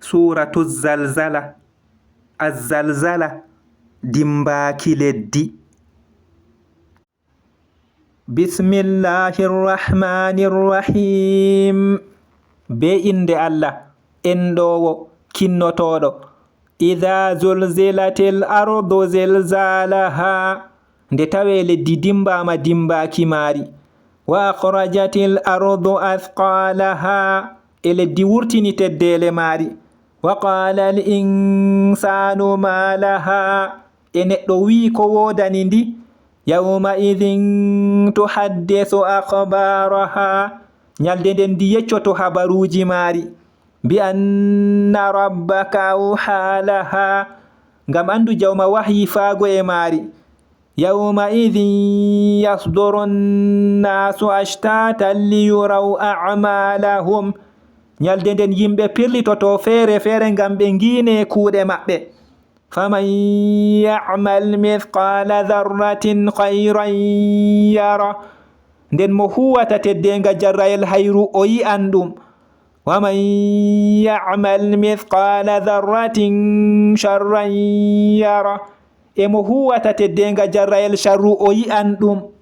suratu zalzala. Azzalzala dimbaaki leddi. Bismillahirrahmanirrahim. Be inde Allah endowo kinnotoɗo. Idha zulzilatil ardu zilzalaha. Nde tawe leddi dimbama dimbaaki mari. Wa akhrajatil ardu athqalaha. E leddi wurtini teddele mari. Wa qala al insanu ma laha. E neɗɗo wi ko wodani ndi. Yawma idhin tuhaddithu akhbaraha. Nyalde nden ndi yeccoto habaruji mari. Bi anna rabbaka awhalaha. Ngam andu jawma wahyi faago e mari. Yawma idhin yasduru an-nasu ashtatan liyuraw a'malahum. Nyalde nden yimɓe pirlitoto feere feere ngam ɓe ngiine kuuɗe maɓɓe. Faman ya'mal mithqala dharratin khayran yara. Nden mo huwata teddenga jarrayel hayru o yi'an ɗum. Waman ya'mal mithqala dharratin sharran yara. E mo huwata teddenga jarrayel sharru o yi'an ɗum.